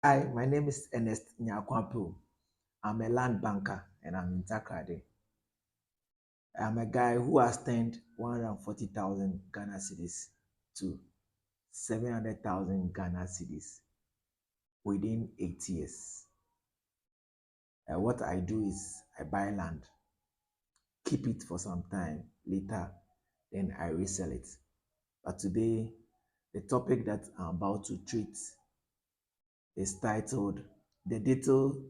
Hi, my name is Ernest Nyakwapu. I'm a land banker and I'm in Takrade. I'm a guy who has turned 140,000 Ghana cedis to 700,000 Ghana cedis within 8 years. What I do is I buy land, keep it for some time, later, then I resell it. But today, the topic that I'm about to treat is titled The Detailed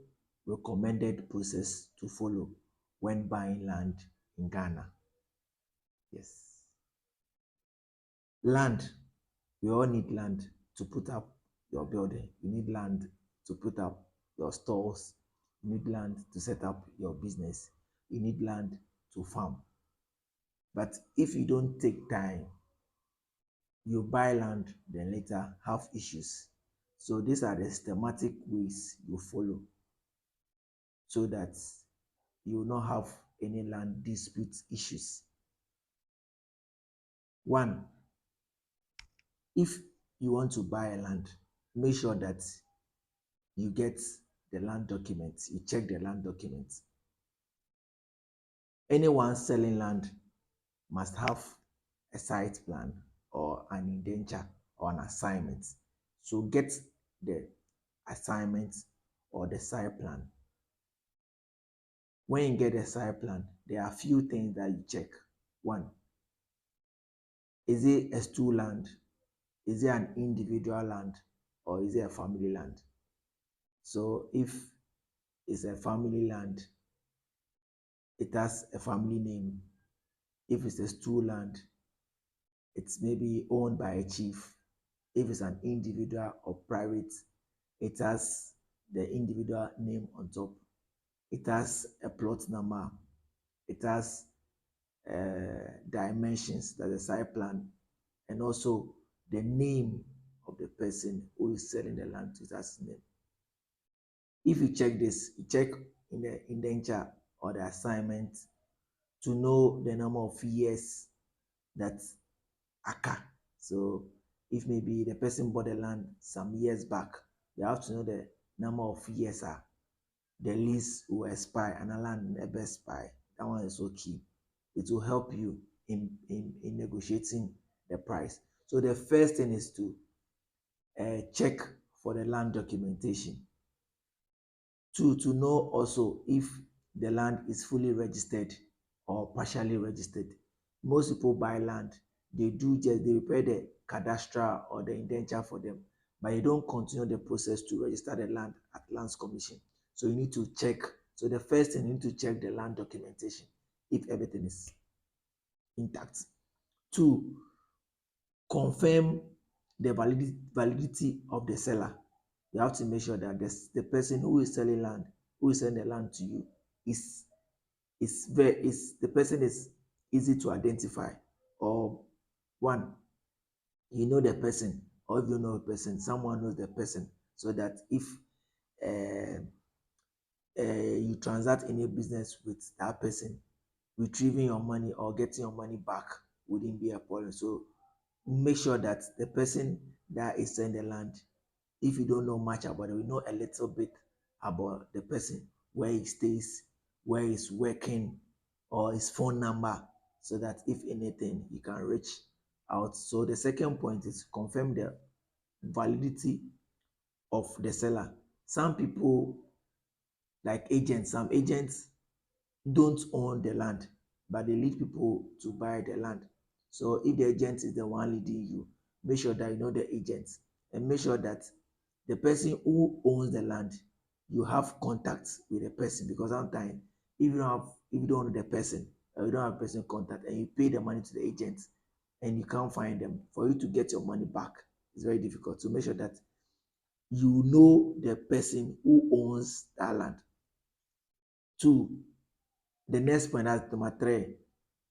Recommended Process to Follow When Buying Land in Ghana. Yes. Land. We all need land to put up your building. You need land to put up your stores. You need land to set up your business. You need land to farm. But if you don't take time, you buy land, then later have issues. So these are the systematic ways you follow so that you will not have any land dispute issues. One, if you want to buy a land, make sure that you get the land documents, you check the land documents. Anyone selling land must have a site plan or an indenture or an assignment. So get the assignment or the site plan. When you get a site plan, there are a few things that you check. One, is it a stool land? Is it an individual land or is it a family land? So if it's a family land, it has a family name. If it's a stool land, it's maybe owned by a chief. If it's an individual or private, it has the individual name on top. It has a plot number. It has dimensions, that the site plan, and also the name of the person who is selling the land to that name. If you check this, you check in the indenture or the assignment to know the number of years that occur. So if maybe the person bought the land some years back, you have to know the number of years the lease will expire and the land never expire. That one is so key. It will help you in negotiating the price. So the first thing is to check for the land documentation. Two, to know also if the land is fully registered or partially registered. Most people buy land, they prepare the cadastral or the indenture for them, but you don't continue the process to register the land at Lands Commission. So you need to check. So the first thing, you need to check the land documentation if everything is intact. Two, confirm the validity of the seller. You have to make sure that the person who is selling land, who is selling the land to you, is the person is easy to identify. Or one, you know the person, or if you know a person, someone knows the person, so that if uh, you transact any business with that person, retrieving your money or getting your money back wouldn't be a problem. So make sure that the person that is selling the land, if you don't know much about it, we know a little bit about the person, where he stays, where he's working, or his phone number, so that if anything, you can reach out. So the second point is confirm the validity of the seller. Some people, like agents, some agents don't own the land, but they lead people to buy the land. So if the agent is the one leading you, make sure that you know the agent and make sure that the person who owns the land, you have contact with the person, because sometimes if you don't know the person or you don't have person contact and you pay the money to the agent and you can't find them, for you to get your money back, it's very difficult. So make sure that you know the person who owns that land. Two, the next point, that's number three,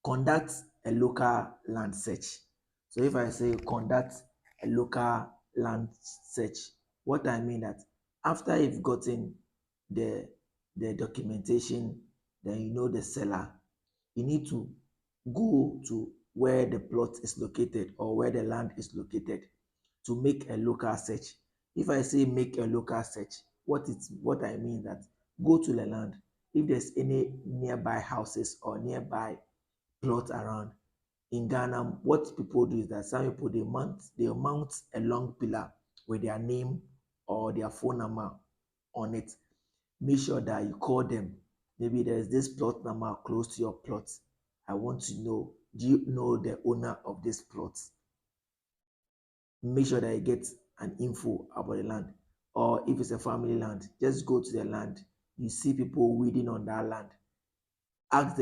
conduct a local land search. So if I say conduct a local land search, what I mean that after you've gotten the the documentation, then you know the seller, you need to go to where the plot is located or where the land is located to make a local search. If I say make a local search, what I mean that go to the land. If there's any nearby houses or nearby plots around in Ghana, what people do is that some people they mount a long pillar with their name or their phone number on it. Make sure that you call them. Maybe there's this plot number close to your plot. I want to know, do you know the owner of this plot? Make sure that you get an info about the land. Or if it's a family land, just go to the land. You see people weeding on that land. Ask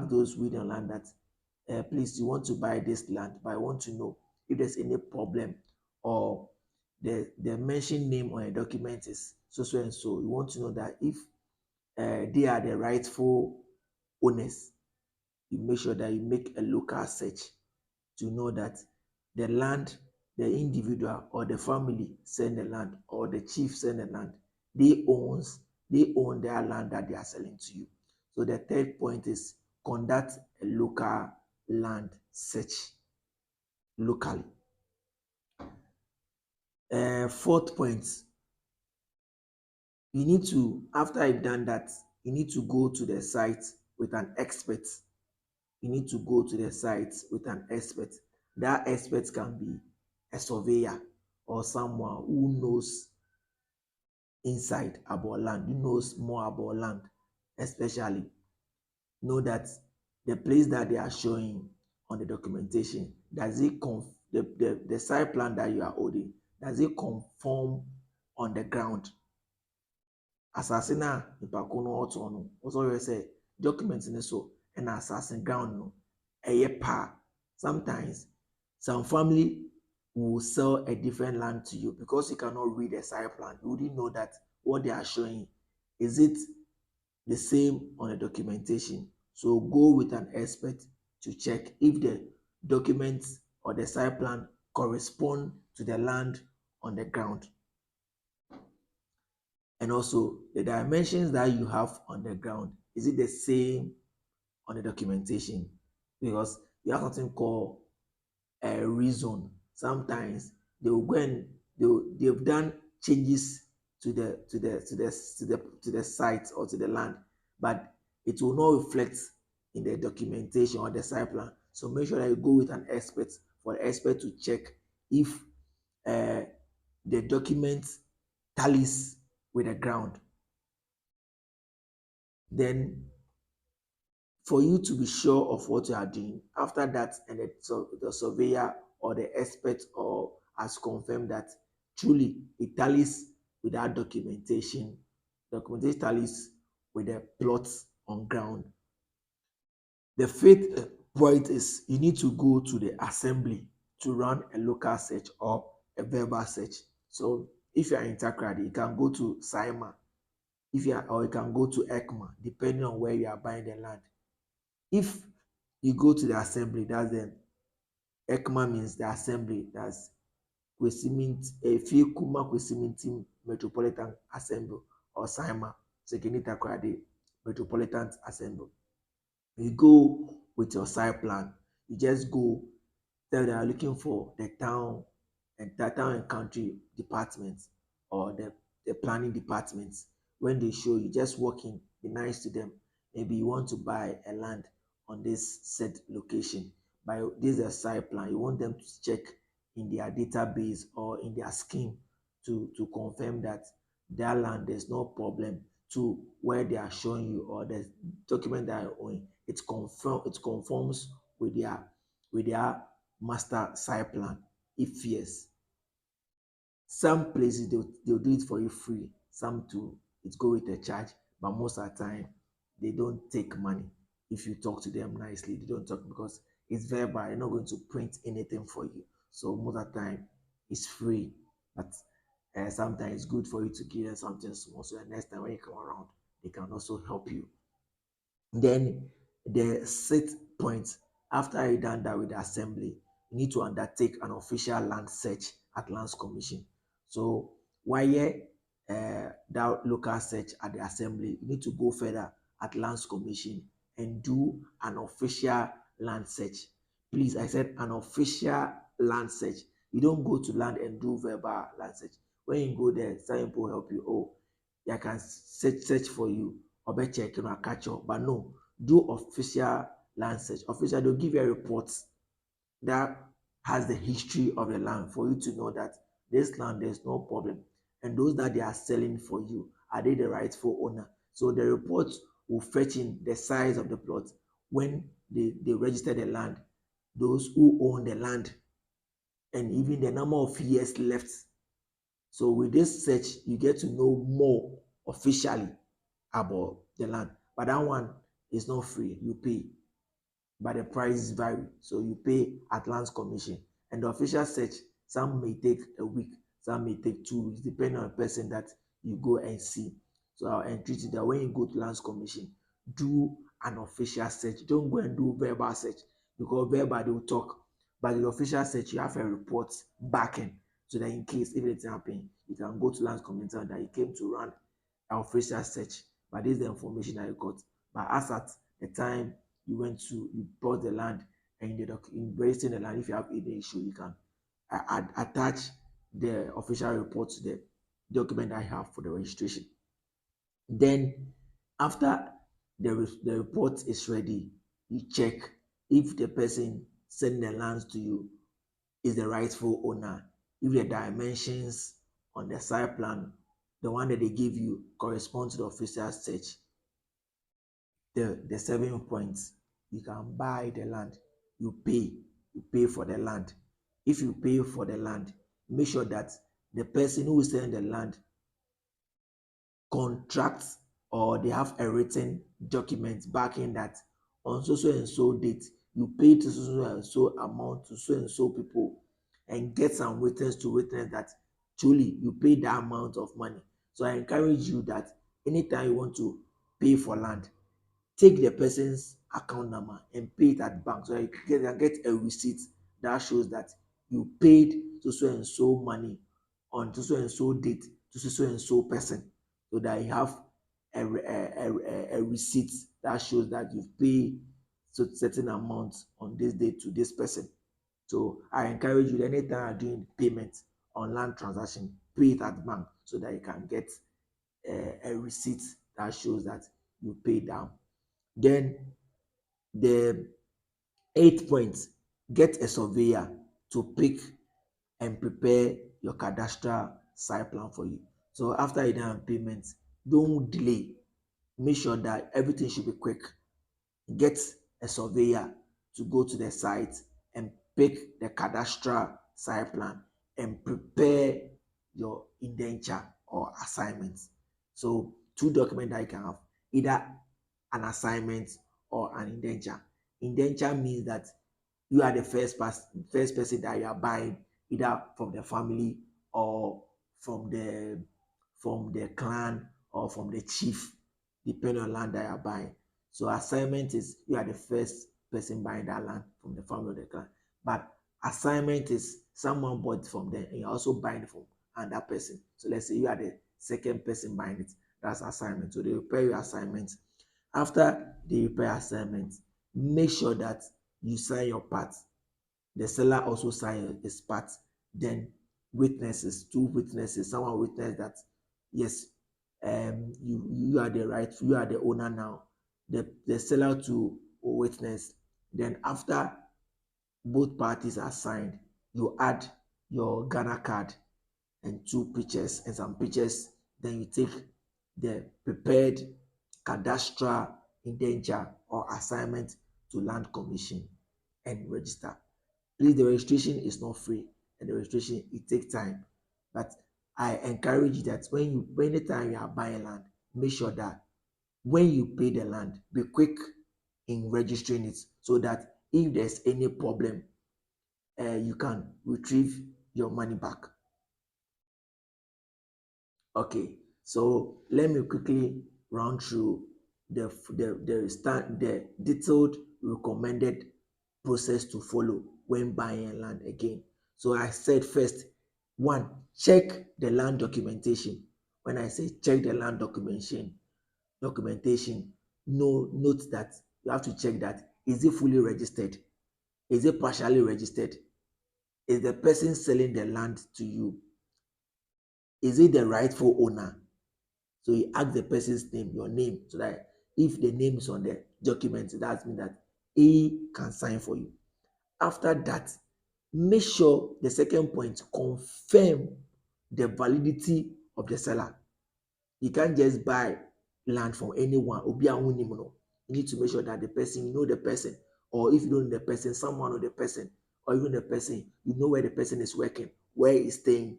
those weeding on land that, please, you want to buy this land, but I want to know if there's any problem, or the mentioned name on a document is so so and so. You want to know that if they are the rightful owners. You make sure that you make a local search to know that the land, the individual or the family send the land, or the chief send the land, they own their land that they are selling to you. So the third point is conduct a local land search locally. Fourth point, you need to, after you've done that, you need to go to the site with an expert. You need to go to the site with an expert. That expert can be a surveyor or someone who knows inside about land, who knows more about land, especially know that the place that they are showing on the documentation, does it the site plan that you are holding, does it conform on the ground? Asase na nipa ko no ɔtɔ no, ɔsɔ yɛ sɛ document ne so ɛna asase ground no ɛyɛ pa. Sometimes some family will sell a different land to you because you cannot read the site plan. You wouldn't know that what they are showing, is it the same on the documentation. So go with an expert to check if the documents or the site plan correspond to the land on the ground. And also the dimensions that you have on the ground, is it the same on the documentation? Because you have something called a rezone. Sometimes they will go and they've done changes to the site or to the land, but it will not reflect in the documentation or the site plan. So make sure that you go with an expert for the expert to check if the document tallies with the ground. Then for you to be sure of what you are doing, after that, and the surveyor or the expert or has confirmed that truly it tallies with that documentation tallies with the plots on ground. The fifth point is you need to go to the assembly to run a local search or a verbal search. So if you are in Takoradi, you can go to SIMA, or you can go to ECMA, depending on where you are buying the land. If you go to the assembly, that's the ECMA means the assembly. That's Kwesi Metropolitan Assembly, or SIMA, Sekeni Takoradi Metropolitan Assembly. You go with your site plan. You just go tell they are looking for the town and country departments or the planning departments. When they show you, just walk in, be nice to them. Maybe you want to buy a land on this said location. By this is a site plan. You want them to check in their database or in their scheme to confirm that their land, there's no problem to where they are showing you, or the document that are owing, it conforms with their master site plan. If yes, some places they'll do it for you free, some too it go with a charge, but most of the time they don't take money. If you talk to them nicely, they don't talk, because it's verbal. They're not going to print anything for you. So most of the time it's free, but sometimes it's good for you to give them something small, so the next time when you come around, they can also help you. Then the sixth point, after you done that with the assembly, you need to undertake an official land search at Lands Commission. So while that local search at the assembly, you need to go further at Lands Commission and do an official land search. Please, I said an official land search. You don't go to land and do verbal land search. When you go there, some people help you. Oh, they can search for you or be check, catch up. But no, do official land search. Official, they'll give you a report that has the history of the land for you to know that this land there's no problem. And those that they are selling for you, are they the rightful owner? So the report will fetch in the size of the plot when they register the land, those who own the land, and even the number of years left. So with this search, you get to know more officially about the land. But that one is not free, you pay. But the prices vary. So you pay at lands commission. And the official search, some may take a week, some may take 2 weeks, depending on the person that you go and see. So I'll entreat you that when you go to lands commission, do an official search. Don't go and do verbal search, because verbal they will talk. But the official search, you have a report backing, so that in case if anything happen, you can go to lands commission that you came to run an official search. But this is the information that you got. But as at the time you bought the land, and in registering the land, if you have any issue, you can attach the official report to the document I have for the registration. Then after the report is ready, you check if the person sending the lands to you is the rightful owner, if the dimensions on the site plan, the one that they give you, correspond to the official search, the 7 points, you can buy the land. You pay for the land. If you pay for the land, make sure that the person who is selling the land contracts, or they have a written document backing that on so so and so date you pay to so so and so amount to so and so people, and get some witness to witness that truly you pay that amount of money. So I encourage you that anytime you want to pay for land, take the person's account number and pay it at bank, so that you can get a receipt that shows that you paid so so and so money on so so and so date to so so and so person, so that you have a receipt that shows that you've paid certain amount on this date to this person. So I encourage you, anytime you're doing payment on land transaction, pay it at bank, so that you can get a receipt that shows that you paid down. Then the 8 point, get a surveyor to pick and prepare your cadastral site plan for you. So after you done payment, don't delay. Make sure that everything should be quick. Get a surveyor to go to the site and pick the cadastral site plan and prepare your indenture or assignment. So two documents that you can have, either an assignment or an indenture. Indenture means that you are the first person that you are buying, either from the family or from the clan or from the chief, depending on land that you are buying. So assignment is you are the first person buying that land from the family or the clan. But assignment is someone bought from them and you're also buying from another person. So let's say you are the second person buying it. That's assignment. So they prepare your assignment. After they prepare assignment, make sure that you sign your part. The seller also sign his part. Then witnesses, two witnesses, someone witness that yes, you are the right, you are the owner now. The seller to witness. Then after both parties are signed, you add your Ghana card and two pictures and some pictures. Then you take the prepared cadastral indenture or assignment to land commission and register. Please, the registration is not free, and the registration it takes time. But I encourage you that anytime you are buying land, make sure that when you pay the land, be quick in registering it, so that if there's any problem, you can retrieve your money back. Okay, so let me quickly run through the detailed recommended process to follow when buying land again. So I said first, one, check the land documentation. When I say check the land documentation, note that you have to check that is it fully registered? Is it partially registered? Is the person selling the land to you Is it the rightful owner? So you ask the person's name, your name, so that if the name is on the document, that means that A can sign for you. After that, make sure the second point, confirm the validity of the seller. You can't just buy land from anyone. Obi a wonim no. You need to make sure that the person, you know the person, or if you don't know the person, someone know the person, or even the person, you know where the person is working, where he's staying.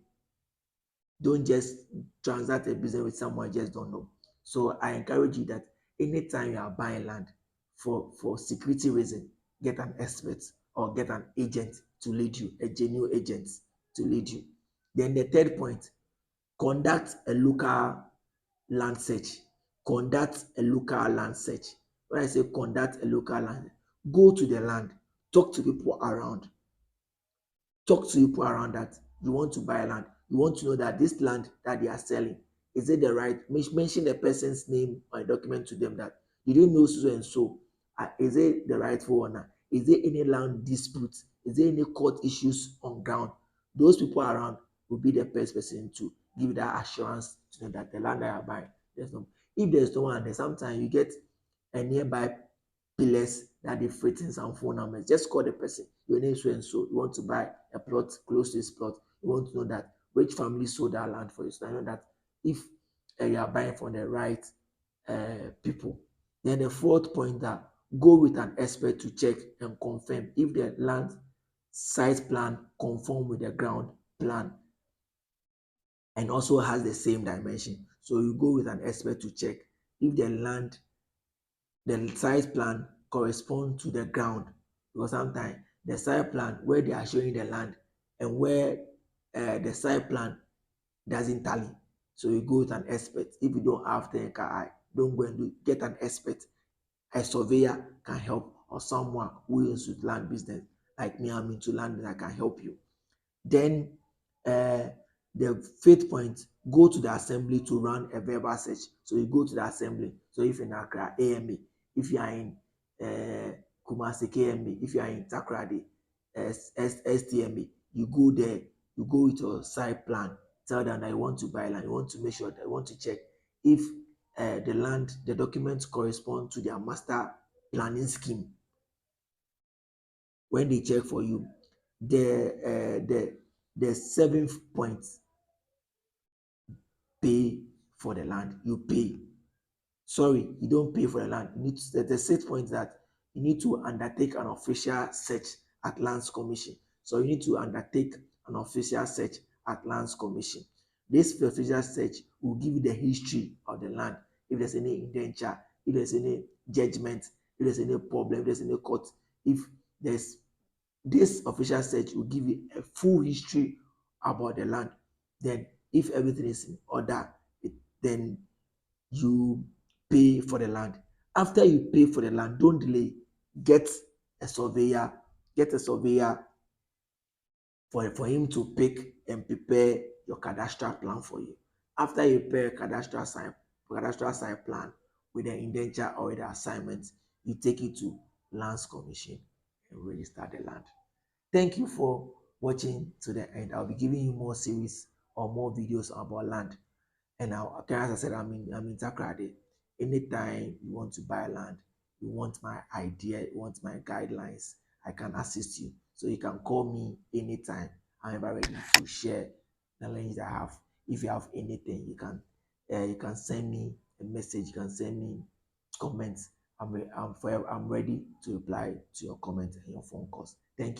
Don't just transact a business with someone you just don't know. So I encourage you that anytime you are buying land for security reason, get an expert or get an agent to lead you, a genuine agent to lead you. Then the third point, conduct a local land search. Conduct a local land search. When I say conduct a local land, go to the land, talk to people around, talk to people around that you want to buy land. You want to know that this land that they are selling, is it the right? Mention the person's name or document to them that you don't know so and so. Is it the rightful owner? Is there any land dispute? Is there any court issues on ground? Those people around will be the best person to give that assurance to know that the land that you are buying, there's no. If there's no one, then sometimes you get a nearby pillars that they've written some phone numbers. Just call the person. Your name is so and so. You want to buy a plot close to this plot. You want to know that which family sold that land for you. So I know that if you are buying from the right people. Then the fourth point, that go with an expert to check and confirm if the land site plan conform with the ground plan and also has the same dimension. So you go with an expert to check if the site plan correspond to the ground, because sometimes the site plan where they are showing the land and where the site plan doesn't tally. So you go with an expert. If you don't have the eye, don't go and get an expert. A surveyor can help, or someone who is with land business like me. I'm into land business, I can help you. Then the fifth point, go to the assembly to run a verbal search. So you go to the assembly. So if in Accra, AMA. If you are in Kumasi, KMA. If you are in Takoradi, STMA. You go there, you go with your site plan, tell them that you want to buy land, you want to make sure that you want to check if the land, the documents correspond to their master planning scheme. When they check for you, the seventh point, pay for the land. You pay. Sorry, you don't pay for the land. You need to, the sixth point is that you need to undertake an official search at Lands Commission. So you need to undertake an official search at Lands Commission. This official search will give you the history of the land. If there's any indenture, if there's any judgment, if there's any problem, if there's any court, if there's this official search will give you a full history about the land. Then if everything is in order, then you pay for the land. After you pay for the land, don't delay. Get a surveyor, get a surveyor for him to pick and prepare your cadastral plan for you. After you prepare a cadastral site plan with the indenture or the assignment, you take it to Lands Commission and register the land. Thank you for watching to the end. I'll be giving you more series or more videos about land. And now, okay, as I said, I'm in Takoradi. Anytime you want to buy land, you want my idea, you want my guidelines, I can assist you. So you can call me anytime. I'm ever ready to share the knowledge I have. If you have anything, you can send me a message. You can send me comments. I'm ready to reply to your comments and your phone calls. Thank you.